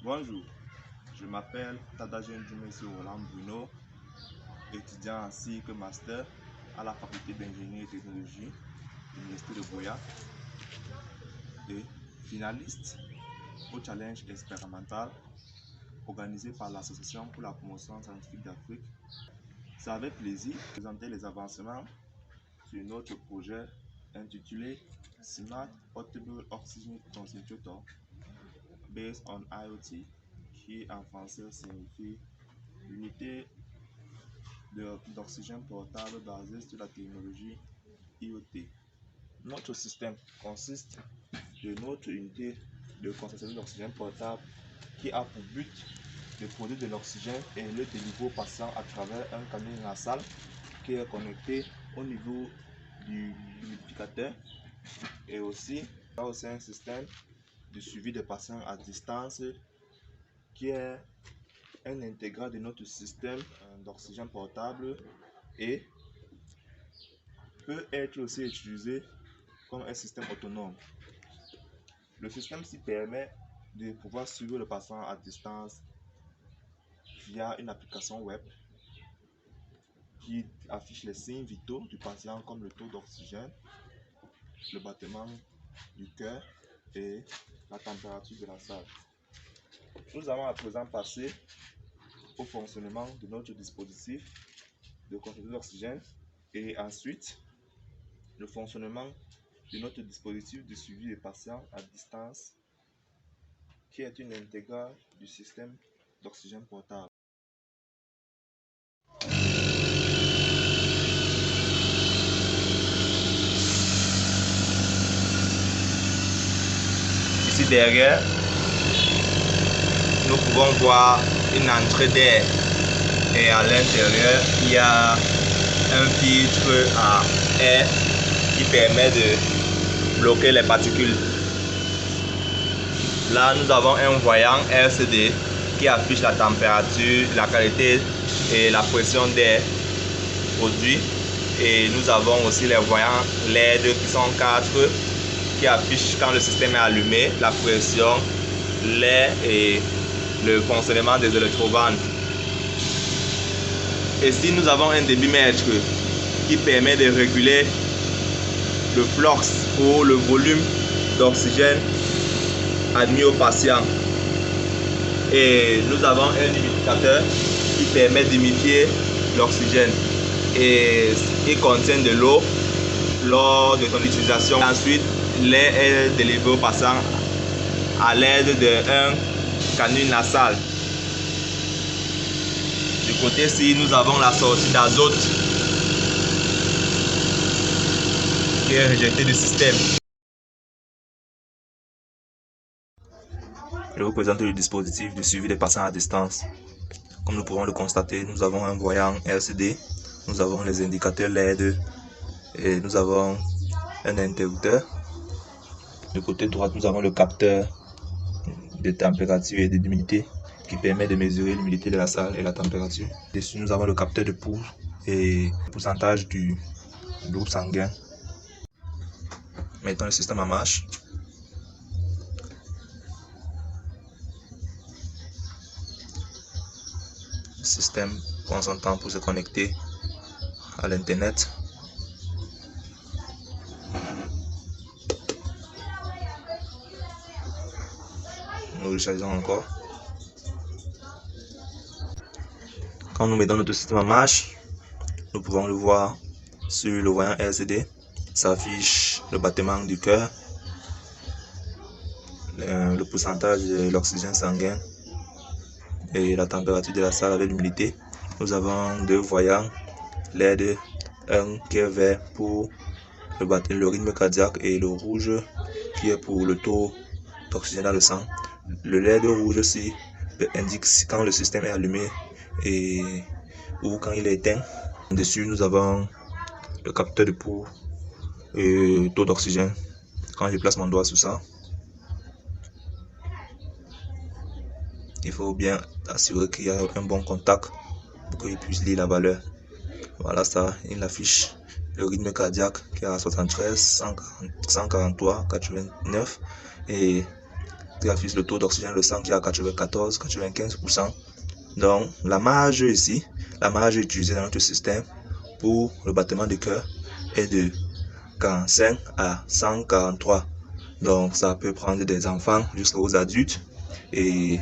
Bonjour, je m'appelle Tadajen Djumesi Roland Bruno, étudiant en cycle master à la faculté d'ingénierie et technologie de l'Université de Buea et finaliste au challenge expérimental organisé par l'Association pour la promotion scientifique d'Afrique. C'est avec plaisir de présenter les avancements sur notre projet intitulé Smart Portable Oxygen Concentrator Based on IoT, qui en français signifie unité d'oxygène portable basée sur la technologie IoT. Notre système consiste de notre unité de concentration d'oxygène portable qui a pour but de produire de l'oxygène et le délivrer au patient à travers un canal nasal qui est connecté au niveau du multiplicateur, et aussi un système de suivi des patients à distance qui est un intégral de notre système d'oxygène portable et peut être aussi utilisé comme un système autonome. Le système s'y permet de pouvoir suivre le patient à distance via une application web qui affiche les signes vitaux du patient comme le taux d'oxygène, le battement du cœur et la température de la salle. Nous allons à présent passer au fonctionnement de notre dispositif de concentration d'oxygène et ensuite le fonctionnement de notre dispositif de suivi des patients à distance qui est une intégrale du système d'oxygène portable. Ici derrière, nous pouvons voir une entrée d'air et à l'intérieur, il y a un filtre à air qui permet de bloquer les particules. Là, nous avons un voyant LCD qui affiche la température, la qualité et la pression d'air produit. Et nous avons aussi les voyants LED qui sont 4 qui affichent quand le système est allumé, la pression, l'air et le fonctionnement des électrovannes. Ici, nous avons un débitmètre qui permet de réguler le flux ou le volume d'oxygène admis au patient. Et nous avons un humidificateur qui permet d'humidifier l'oxygène et il contient de l'eau lors de son utilisation. Ensuite, l'air est délivré au patient à l'aide d'un canule nasal. Du côté-ci, nous avons la sortie d'azote qui est rejetée du système. Je vous présente le dispositif de suivi des patients à distance. Comme nous pouvons le constater, nous avons un voyant LCD, nous avons les indicateurs LED et nous avons un interrupteur. Du côté droit, nous avons le capteur de température et d'humidité qui permet de mesurer l'humidité de la salle et la température. Dessus, nous avons le capteur de pouls et le pourcentage du groupe sanguin. Mettons le système en marche. Le système prend son temps pour se connecter à l'internet. Nous rechargeons encore. Quand nous mettons notre système en marche, nous pouvons le voir sur le voyant LCD. S'affiche le battement du cœur, le pourcentage de l'oxygène sanguin et la température de la salle avec l'humidité. Nous avons 2 voyants LED, un qui est vert pour le rythme cardiaque et le rouge qui est pour le taux d'oxygène dans le sang. Le LED rouge aussi indique quand le système est allumé ou quand il est éteint. Dessus, nous avons le capteur de pouls et taux d'oxygène. Quand je place mon doigt sur ça, il faut bien assurer qu'il y a un bon contact pour qu'il puisse lire la valeur. Voilà ça, il affiche le rythme cardiaque qui est à 73, 143, 89 et qui affiche le taux d'oxygène dans le sang qui est à 94-95%. Donc la marge ici, la marge utilisée dans notre système pour le battement de cœur est de 45 à 143. Donc ça peut prendre des enfants jusqu'aux adultes, et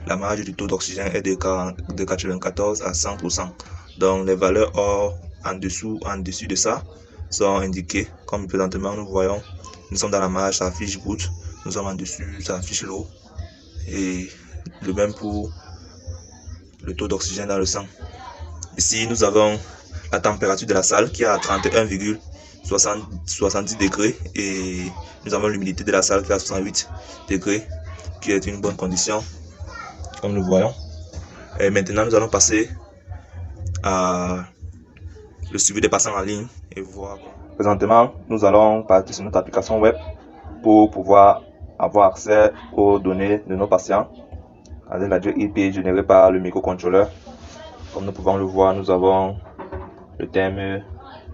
la marge du taux d'oxygène est de 94 à 100%. Donc les valeurs hors en dessous de ça sont indiquées. Comme présentement nous voyons, nous sommes dans la marge, ça affiche good. Nous sommes en dessus, ça affiche low. Et le même pour le taux d'oxygène dans le sang. Ici nous avons la température de la salle qui est à 31,70 degrés, et nous avons l'humidité de la salle qui est à 68 degrés, qui est une bonne condition comme nous voyons. Et maintenant nous allons passer à le suivi des patients en ligne et voir. Présentement nous allons partir sur notre application web pour pouvoir avoir accès aux données de nos patients avec l'adresse IP générée par le microcontrôleur. Comme nous pouvons le voir, nous avons le thème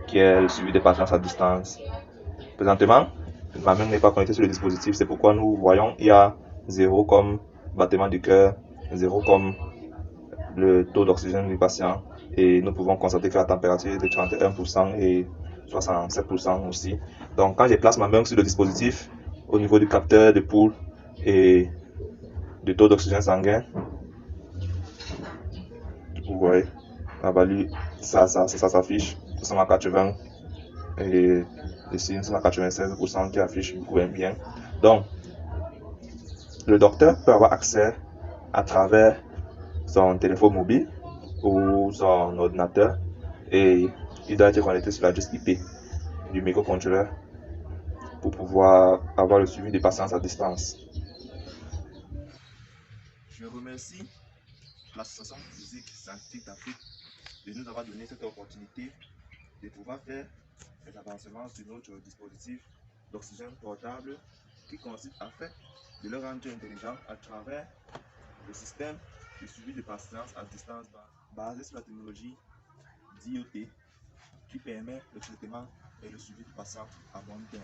qui est le suivi des patients à distance. Présentement, ma main n'est pas connectée sur le dispositif, c'est pourquoi nous voyons il y a 0 comme battement du cœur, 0 comme le taux d'oxygène du patient, et nous pouvons constater que la température est de 31% et 67% aussi. Donc quand je place ma main sur le dispositif, au niveau du capteur de pouls et du taux d'oxygène sanguin, vous voyez, la value, ça s'affiche, 80, et ici nous sommes à 96% qui affiche bien. Donc le docteur peut avoir accès à travers son téléphone mobile ou son ordinateur, et il doit être connecté sur l'adresse IP du microcontrôleur pour pouvoir avoir le suivi des patients à distance. Je remercie l'Association physique scientifique d'Afrique de nous avoir donné cette opportunité de pouvoir faire des avancements sur notre dispositif d'oxygène portable, qui consiste à faire de le rendre intelligent à travers le système de suivi de patients à distance basé sur la technologie d'IoT, qui permet le traitement et le suivi du patient à long terme.